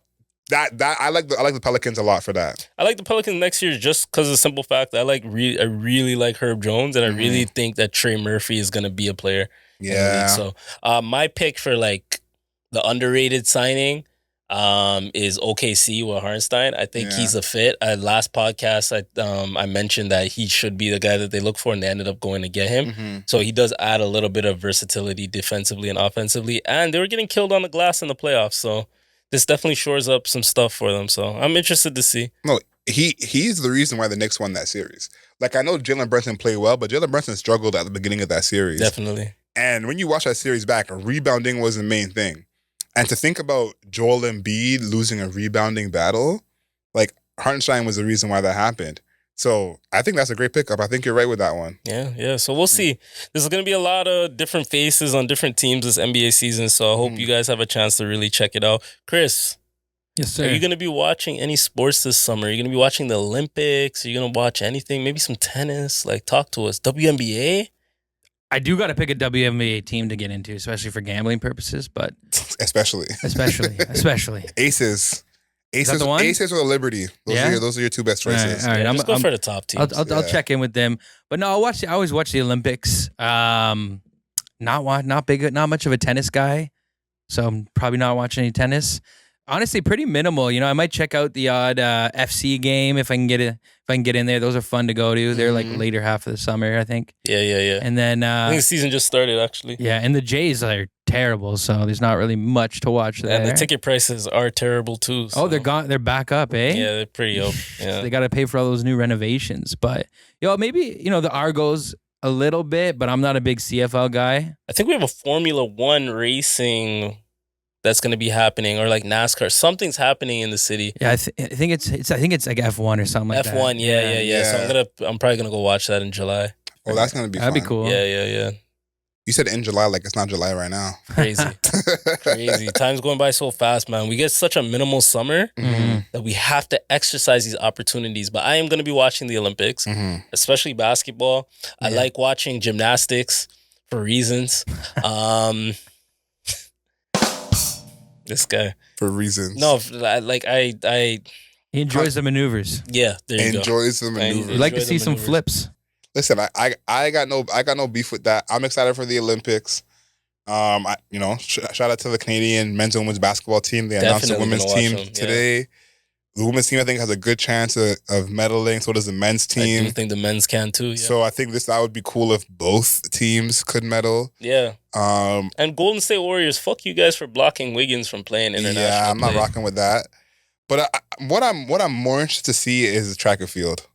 that I like the Pelicans a lot for that. I like the Pelicans next year just because of the simple fact that I really like Herb Jones, and I really think that Trey Murphy is gonna be a player. In the league. So my pick for like the underrated signing is OKC with Hartenstein. I think he's a fit. Last podcast I mentioned that he should be the guy that they look for, and they ended up going to get him. So he does add a little bit of versatility defensively and offensively, and they were getting killed on the glass in the playoffs. So this definitely shores up some stuff for them. So I'm interested to see. No, he's the reason why the Knicks won that series. Like, I know Jalen Brunson played well, but Jalen Brunson struggled at the beginning of that series. Definitely. And when you watch that series back, rebounding was the main thing. And to think about Joel Embiid losing a rebounding battle, like, Hartenstein was the reason why that happened. So I think that's a great pickup. I think you're right with that one. Yeah. So we'll see. There's going to be a lot of different faces on different teams this NBA season. So I hope you guys have a chance to really check it out. Chris. Yes, sir. Are you going to be watching any sports this summer? Are you going to be watching the Olympics? Are you going to watch anything? Maybe some tennis? Like, talk to us. WNBA? I do got to pick a WNBA team to get into, especially for gambling purposes, but Especially. Aces. Is that the one? Aces or Liberty. Those are your two best choices. All right. Yeah, just go for the top teams. I'll check in with them. But no, I always watch the Olympics. Not much of a tennis guy, so I'm probably not watching any tennis. Honestly, pretty minimal. I might check out the odd FC game if I can get it. If I can get in there, those are fun to go to. They're like later half of the summer, I think. Yeah. And then I think the season just started actually. Yeah, and the Jays are terrible, so there's not really much to watch there. And the ticket prices are terrible too. So. Oh, they're gone. They're back up, eh? Yeah, they're pretty up. Yeah, they got to pay for all those new renovations. But maybe the Argos a little bit, but I'm not a big CFL guy. I think we have a Formula One racing that's going to be happening, or like NASCAR. Something's happening in the city. Yeah, I think it's like F1 or something like that. F1, yeah. So I'm probably gonna go watch that in July. Oh, that's gonna be That'd fun. be cool. Yeah. You said in July, like it's not July right now. Crazy. Time's going by so fast, man. We get such a minimal summer that we have to exercise these opportunities. But I am gonna be watching the Olympics, especially basketball. I like watching gymnastics for reasons. This guy. For reasons. No, I he enjoys the maneuvers. Yeah, there you go. Enjoys the maneuvers. We'd like to see some flips. Listen, I got no beef with that. I'm excited for the Olympics. Shout out to the Canadian men's and women's basketball team. They announced the women's team today. The women's team, I think, has a good chance of medaling. So does the men's team. I do think the men's can too. Yeah. So I think that would be cool if both teams could medal. Yeah. And Golden State Warriors, fuck you guys for blocking Wiggins from playing international. Yeah, I'm not rocking with that. But what I'm more interested to see is track and field.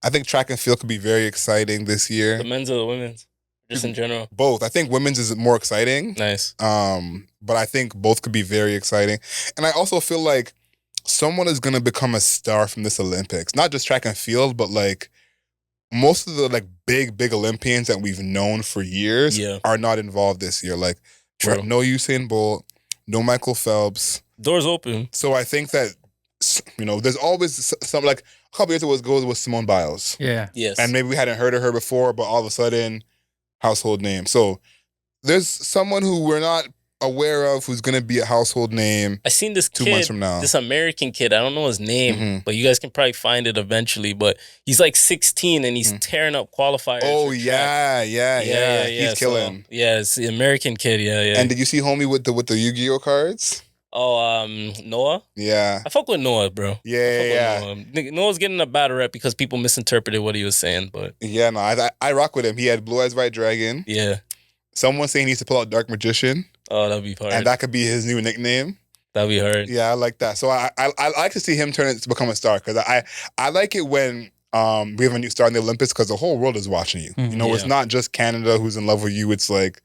I think track and field could be very exciting this year. The men's or the women's? Just in general? Both. I think women's is more exciting. Nice. But I think both could be very exciting. And I also feel like someone is going to become a star from this Olympics. Not just track and field, but like most of the like big Olympians that we've known for years are not involved this year. Like no Usain Bolt, no Michael Phelps. Doors open. So I think that, there's always some, like a couple years ago goes with Simone Biles. Yeah. Yes. And maybe we hadn't heard of her before, but all of a sudden, household name. So there's someone who we're not aware of who's going to be a household name. I seen this 2 months from now. This American kid. I don't know his name, but you guys can probably find it eventually. But he's like 16 and he's tearing up qualifiers. Oh yeah. He's killing. So, it's the American kid. Yeah. And did you see homie with the Yu-Gi-Oh cards? Oh, Noah? Yeah. I fuck with Noah, bro. Yeah. Noah's getting a bad rep because people misinterpreted what he was saying, but yeah, no, I rock with him. He had Blue Eyes White Dragon. Yeah. Someone saying he needs to pull out Dark Magician. Oh, that'd be hard. And that could be his new nickname. That'd be hard. Yeah, I like that. So I like to see him turn it to become a star because I like it when we have a new star in the Olympics because the whole world is watching you. It's not just Canada who's in love with you. It's like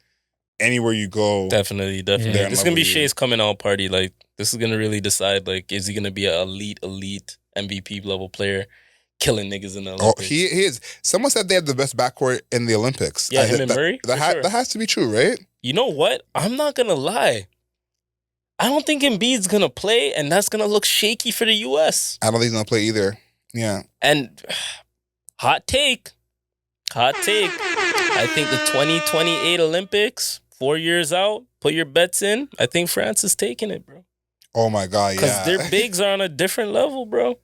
anywhere you go. Definitely. This is gonna be Shay's coming out party. Like this is gonna really decide. Like, is he gonna be an elite MVP level player, killing niggas in the Olympics? Oh, he is. Someone said they have the best backcourt in the Olympics. Yeah, him and Murray. That has to be true, right? You know what? I'm not gonna lie. I don't think Embiid's gonna play, and that's gonna look shaky for the U.S. I don't think he's gonna play either. Yeah. And hot take. Hot take. I think the 2028 Olympics, 4 years out, put your bets in. I think France is taking it, bro. Oh my God, yeah. Because their bigs are on a different level, bro.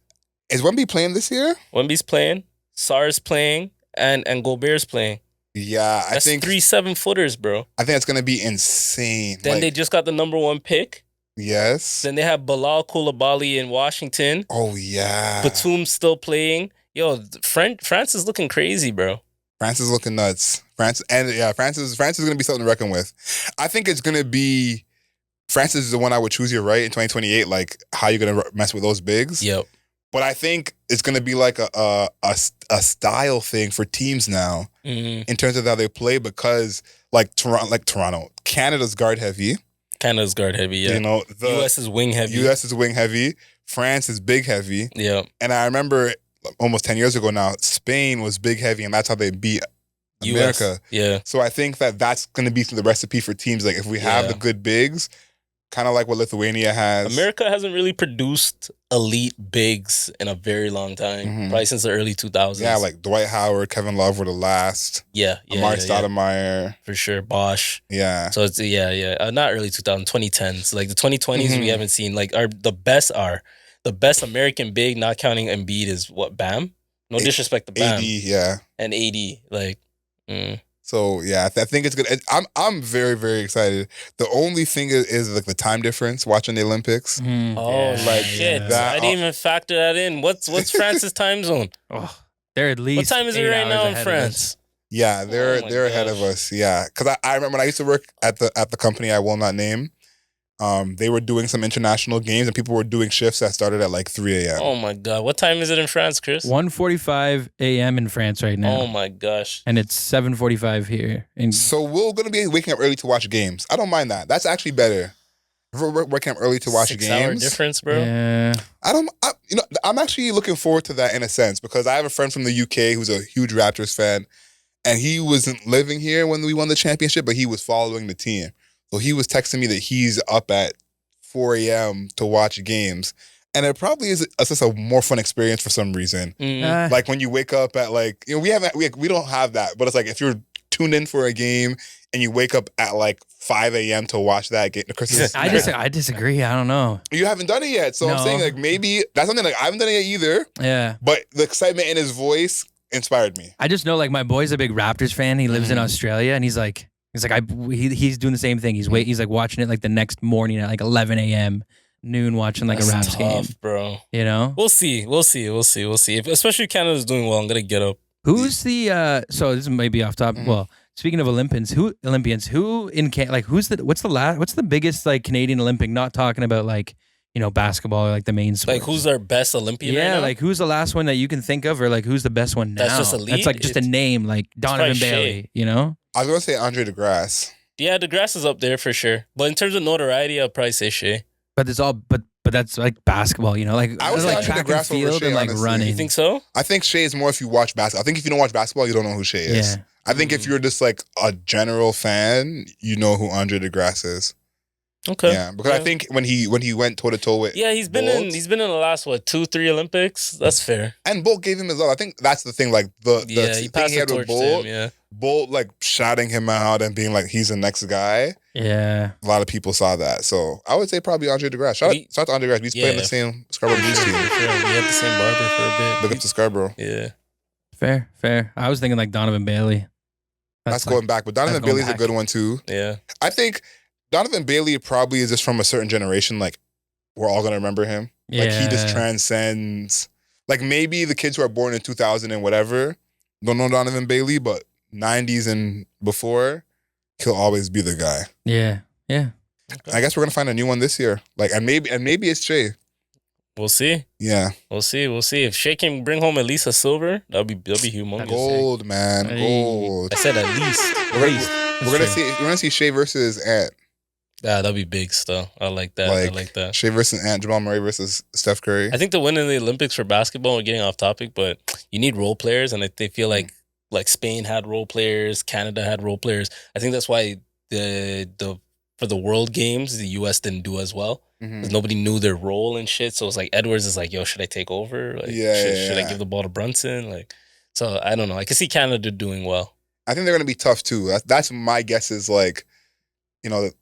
Is Wemby playing this year? Wemby's playing, Sarr's playing, and Gobert's playing. Yeah, I That's think 3 7-footers, bro. I think it's gonna be insane. Then they just got the number 1 pick. Yes. Then they have Bilal Coulibaly in Washington. Oh yeah. Batum's still playing. Yo, France is looking crazy, bro. France is looking nuts. France is gonna be something to reckon with. I think it's gonna be France is the one I would choose. You're right in 2028. Like how you gonna mess with those bigs? Yep. But I think it's gonna be like a style thing for teams now in terms of how they play because like Toronto, Canada's guard heavy. Canada's guard heavy, yeah. You know, the U.S. is wing heavy. U.S. is wing heavy. France is big heavy. Yeah. And I remember almost 10 years ago now, Spain was big heavy, and that's how they beat America. US, yeah. So I think that's going to be the recipe for teams. Like if we have the good bigs, kind of like what Lithuania has. America hasn't really produced elite bigs in a very long time, probably since the early 2000s. Yeah, like Dwight Howard, Kevin Love were the last. Yeah. Amari Stoudemire. For sure. Bosch. Yeah. So it's, not early 2010s. Like the 2020s, we haven't seen, like the best American big, not counting Embiid, is what, Bam? No disrespect to Bam. AD, yeah. And AD, like. So yeah, I think it's good. I'm very, very excited. The only thing is like the time difference watching the Olympics. Shit! I didn't even factor that in. What's France's time zone? Oh, they're at least. What time is it right now in France? Yeah, they're ahead of us. Yeah, because I remember when I used to work at the company I will not name. They were doing some international games and people were doing shifts that started at like 3 a.m. Oh my God. What time is it in France, Chris? 1:45 a.m. in France right now. Oh my gosh. And it's 7:45 here. So we're going to be waking up early to watch games. I don't mind that. That's actually better. If we're waking up early to watch 6 games. 6 hour difference, bro. Yeah. I'm actually looking forward to that in a sense because I have a friend from the UK who's a huge Raptors fan and he wasn't living here when we won the championship, but he was following the team. So he was texting me that he's up at 4 a.m. to watch games. And it probably is just a more fun experience for some reason. Like when you wake up at like, we don't have that. But it's like if you're tuned in for a game and you wake up at like 5 a.m. to watch that game. I disagree. I don't know. You haven't done it yet. So I'm saying like maybe that's something like I haven't done it yet either. Yeah. But the excitement in his voice inspired me. I just know like my boy's a big Raptors fan. He lives in Australia and he's he's doing the same thing. He's like watching it like the next morning at like 11 a.m. noon, watching like a Raps game, bro. You know, we'll see. If, especially if Canada's doing well, I'm gonna get up. Who's the? So this may be off topic. Well, speaking of Olympians, who in what's the biggest like Canadian Olympic? Not talking about like basketball or like the main sport. Like who's our best Olympian? Yeah, right now? like who's the last one that you can think of, or like who's the best one now? That's just elite. That's like just a name, like Donovan Bailey. You know. I was gonna say Andre DeGrasse. Yeah, DeGrasse is up there for sure. But in terms of notoriety, I'll probably say Shea. But that's like basketball, like I would say like Andre track and DeGrasse over field Shea, and like honestly. running. You think so? I think Shea is more if you watch basketball. I think if you don't watch basketball, you don't know who Shea is. Yeah. I think if you're just like a general fan, you know who Andre DeGrasse is. Okay. Yeah, because I think when he went toe to toe with he's been Bolt, in the last 2-3 Olympics. That's fair. and Bolt gave him his love. I think that's the thing. Like the he thing passed he the had torch with to Bolt, him. Yeah. Bolt like shouting him out and being like he's the next guy. Yeah. A lot of people saw that, so I would say probably Andre DeGrasse. Shout out to Andre DeGrasse. He's playing the same Scarborough Blues team. We had the same barber for a bit. Look up to Scarborough. Yeah. Fair. I was thinking like Donovan Bailey. That's going back, but Donovan Bailey's a good one too. Yeah. I think Donovan Bailey probably is just from a certain generation. Like we're all gonna remember him. Yeah. Like he just transcends. Like maybe the kids who are born in 2000 and whatever don't know Donovan Bailey, but 90s and before, he'll always be the guy. Yeah. Okay. I guess we're gonna find a new one this year. Like and maybe it's Shea. We'll see. Yeah. We'll see. If Shea can bring home at least a silver, that'll be humongous. Gold, man. Gold. I said at least. We're gonna see Shea versus Ant. Yeah, that'll be big still. I like that. I like that. Shea versus Ant, Jamal Murray versus Steph Curry. I think the win in the Olympics for basketball, we're getting off topic, but you need role players, and they feel like Spain had role players, Canada had role players. I think that's why for the World Games, the U.S. didn't do as well. Because nobody knew their role and shit. So it's like Edwards is like, yo, should I take over? Like, should I give the ball to Brunson? Like, So I don't know. I can see Canada doing well. I think they're going to be tough too. That's my guess is like,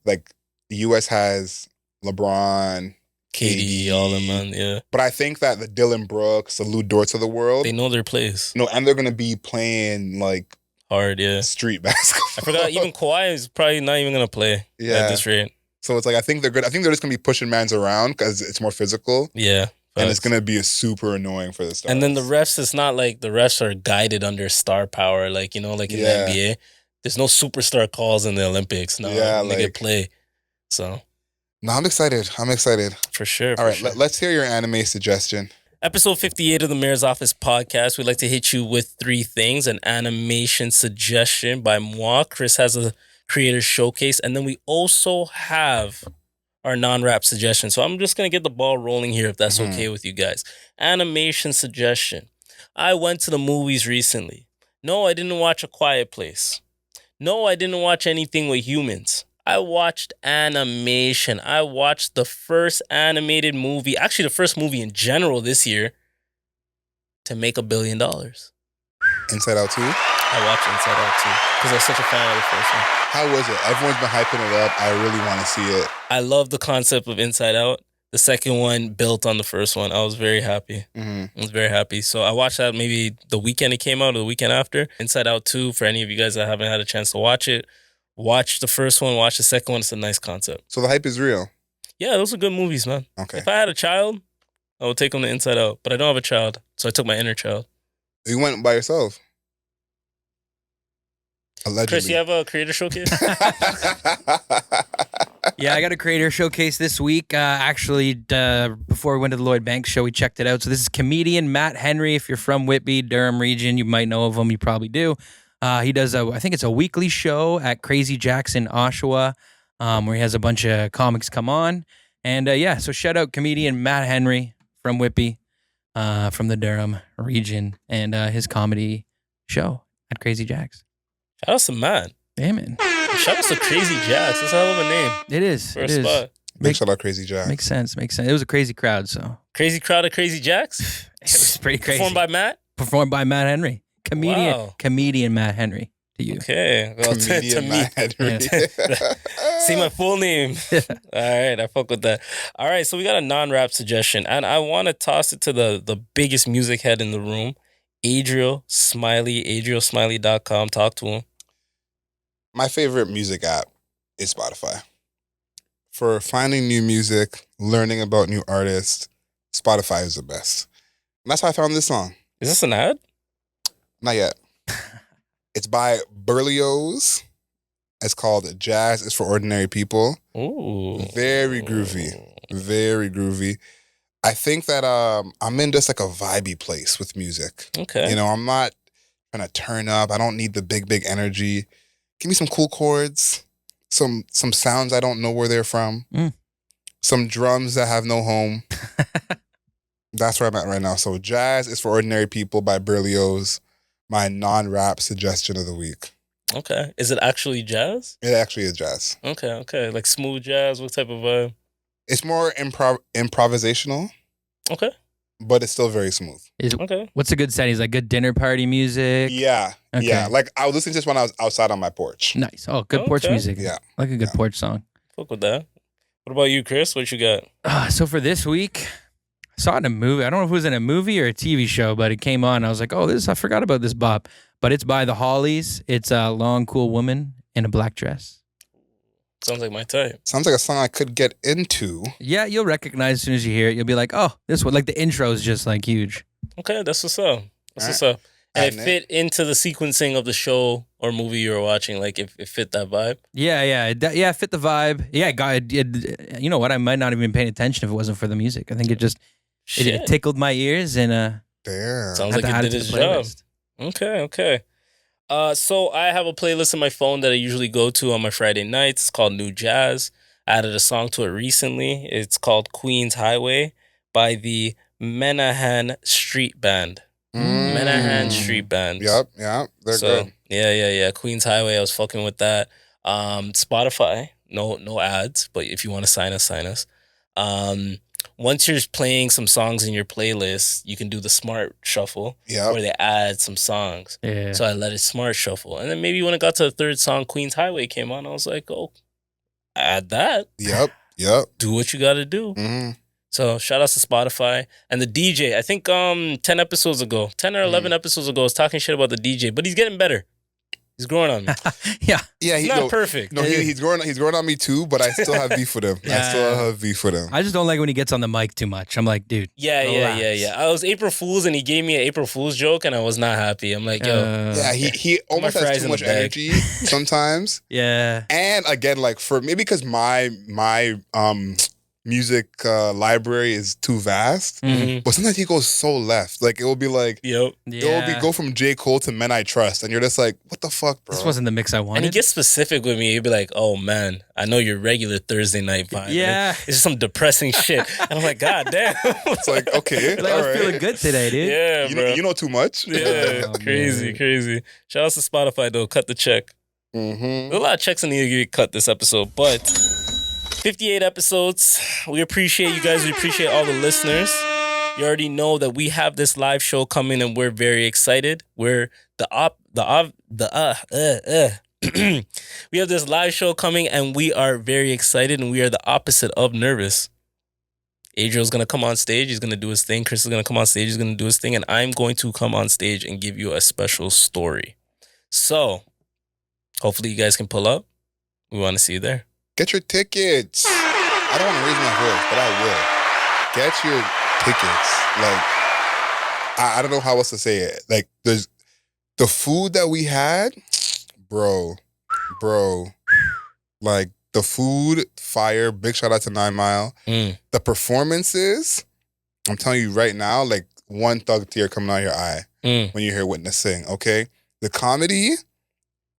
like the U.S. has LeBron, KD, all them, man. Yeah. But I think that the Dylan Brooks, the Lou Dorts of the world, they know their plays. And they're going to be playing like hard, yeah. street basketball. I forgot even Kawhi is probably not even going to play at this rate. So it's like, I think they're good. I think they're just going to be pushing mans around because it's more physical. Yeah. And it's going to be super annoying for the Stars. And then the refs, it's not like the refs are guided under star power, like, like in the NBA. There's no superstar calls in the Olympics. No, they get play. So. No, I'm excited. For sure. All right, let's hear your anime suggestion. Episode 58 of the Mayor's Office podcast. We'd like to hit you with 3 things. An animation suggestion by moi. Chris has a creator showcase. And then we also have our non-rap suggestion. So I'm just going to get the ball rolling here if that's okay with you guys. Animation suggestion. I went to the movies recently. No, I didn't watch A Quiet Place. No, I didn't watch anything with humans. I watched animation. I watched the first animated movie, actually the first movie in general this year, to make $1 billion. Inside Out 2? I watched Inside Out 2 because I was such a fan of the first one. How was it? Everyone's been hyping it up. I really want to see it. I love the concept of Inside Out. The second one built on the first one. I was very happy. I was very happy. So I watched that maybe the weekend it came out or the weekend after. Inside Out 2, for any of you guys that haven't had a chance to watch it, watch the first one, watch the second one. It's a nice concept. So the hype is real? Yeah, those are good movies, man. Okay. If I had a child, I would take them to Inside Out. But I don't have a child, so I took my inner child. You went by yourself? Allegedly. Chris, you have a creator showcase? Yeah, I got a creator showcase this week. Before we went to the Lloyd Banks show, we checked it out. So this is comedian Matt Henry. If you're from Whitby, Durham region, you might know of him. You probably do. He does I think it's a weekly show at Crazy Jacks in Oshawa, where he has a bunch of comics come on. And so shout out comedian Matt Henry from Whitby, from the Durham region, and his comedy show at Crazy Jacks. Shout out to Matt. Yeah, man. Shout out to Crazy Jacks. That's a hell of a name. It is. For a spot. Big shout out Crazy Jacks. Makes sense. It was a crazy crowd, so. Crazy crowd of Crazy Jacks? It was pretty crazy. Performed by Matt Henry. Comedian Matt Henry to you. Okay. Well, to Matt Henry. See my full name. All right. I fuck with that. All right. So we got a non-rap suggestion, and I want to toss it to the biggest music head in the room, Adriel Smiley, adrielsmiley.com. Talk to him. My favorite music app is Spotify. For finding new music, learning about new artists, Spotify is the best. And that's how I found this song. Is this an ad? Not yet. It's by Berlioz. It's called Jazz is for Ordinary People. Ooh. Very groovy. Very groovy. I think that I'm in just like a vibey place with music. Okay. I'm not trying to turn up. I don't need the big energy. Give me some cool chords, some sounds I don't know where they're from, some drums that have no home. That's where I'm at right now. So Jazz is for Ordinary People by Berlioz, my non-rap suggestion of the week. Okay. Is it actually jazz? It actually is jazz. Okay. Like smooth jazz? What type of vibe? It's more improvisational. Okay. But it's still very smooth. Okay. What's a good setting? Is like good dinner party music? Yeah. Okay. Yeah. Like I was listening to this when I was outside on my porch. Nice. Oh, good porch music. Yeah. Like a good porch song. Fuck with that. What about you, Chris? What you got? So for this week, I saw it in a movie. I don't know if it was in a movie or a TV show, but it came on. I was like, I forgot about this bop. But it's by the Hollies. It's a long, cool woman in a black dress. Sounds like my type. Sounds like a song I could get into. Yeah, you'll recognize as soon as you hear it. You'll be like, oh, this one. Like the intro is just like huge. Okay, that's what's up. What's up? And it fit into the sequencing of the show or movie you were watching. Like it fit that vibe. Yeah, it fit the vibe. Yeah, you know what? I might not have been paying attention if it wasn't for the music. I think it just it tickled my ears and damn. Sounds like it did its job. Okay. So I have a playlist on my phone that I usually go to on my Friday nights. It's called New Jazz. I added a song to it recently. It's called Queen's Highway by the Menahan Street Band. Menahan Street Band. Yep. They're good. Yeah. Queen's Highway. I was fucking with that. Spotify. No ads, but if you want to sign us. once you're playing some songs in your playlist, you can do the smart shuffle where they add some songs. Yeah. So I let it smart shuffle. And then maybe when it got to the third song, Queen's Highway came on, I was like, oh, add that. Yep. Do what you got to do. Mm-hmm. So shout out to Spotify. And the DJ, I think 10 episodes ago, 10 or 11 episodes ago, I was talking shit about the DJ, but he's getting better. He's growing on me. Yeah. He's not perfect. No, he's growing on me too, but I still have beef with him. I still have beef with him. I just don't like when he gets on the mic too much. I'm like, dude. Yeah. I was April Fool's and he gave me an April Fool's joke and I was not happy. I'm like, yo. He almost has too much energy sometimes. Yeah. And again, like for maybe because my music library is too vast, but sometimes he goes so left. Like it will be like, it will be go from J. Cole to Men I Trust, and you're just like, what the fuck, bro? This wasn't the mix I wanted. And he gets specific with me. He'd be like, oh man, I know your regular Thursday night vibe. Yeah, like, it's just some depressing shit. And I'm like, god damn. It's like, okay, like, I was feeling good today, dude. Yeah, bro. You know too much. Yeah, crazy. Shout out to Spotify though. Cut the check. There's a lot of checks that need to get cut this episode, but 58 episodes. We appreciate you guys. We appreciate all the listeners. You already know that we have this live show coming and we're very excited. We're we have this live show coming and we are very excited and we are the opposite of nervous. Adriel's going to come on stage. He's going to do his thing. Chris is going to come on stage. He's going to do his thing. And I'm going to come on stage and give you a special story. So hopefully you guys can pull up. We want to see you there. Get your tickets. I don't want to raise my voice, but I will. Get your tickets. Like, I don't know how else to say it. Like, there's the food that we had, bro. Like, the food, fire. Big shout out to 9 Mile. The performances, I'm telling you right now, like, one thug tear coming out of your eye when you hear Witness sing, okay? The comedy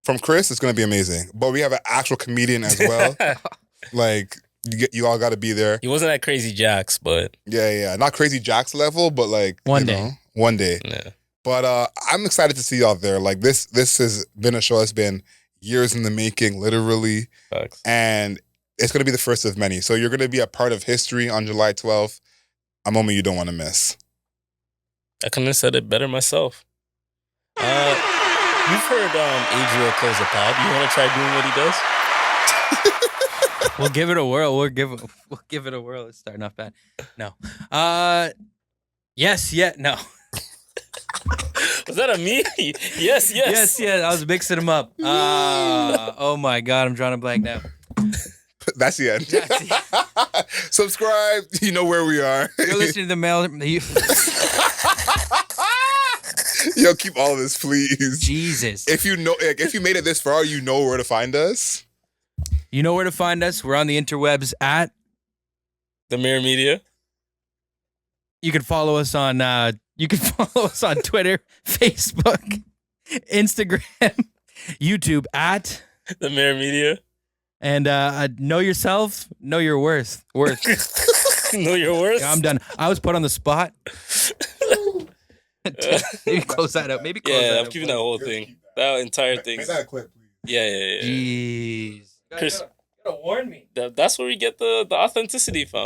from Chris is going to be amazing. But we have an actual comedian as well. Like, you all got to be there. He wasn't at Crazy Jack's, but... Yeah. Not Crazy Jack's level, but like... One day. Yeah. But I'm excited to see y'all there. Like, this has been a show that's been years in the making, literally. Facts. And it's going to be the first of many. So you're going to be a part of history on July 12th. A moment you don't want to miss. I couldn't have said it better myself. You've heard Adriel close a pod. You want to try doing what he does? We'll give it a whirl. We'll give it a whirl. It's starting off bad. No. Yes. No. Was that a me? Yes. Yes. I was mixing them up. Oh my God, I'm drawing a blank now. That's the end. Subscribe. You know where we are. You're listening to the mail. Yo, keep all of this, please. Jesus. If you made it this far, you know where to find us. You know where to find us. We're on the interwebs at The Mirror Media. You can follow us on Twitter, Facebook, Instagram, YouTube at The Mirror Media. And know yourself, know your worth. Know your worth? Yeah, I'm done. I was put on the spot. Maybe close that out. I'm keeping that whole thing. That entire thing. Make that a clip, please. Yeah. Jeez. Chris, you gotta warn me. That's where we get the authenticity from.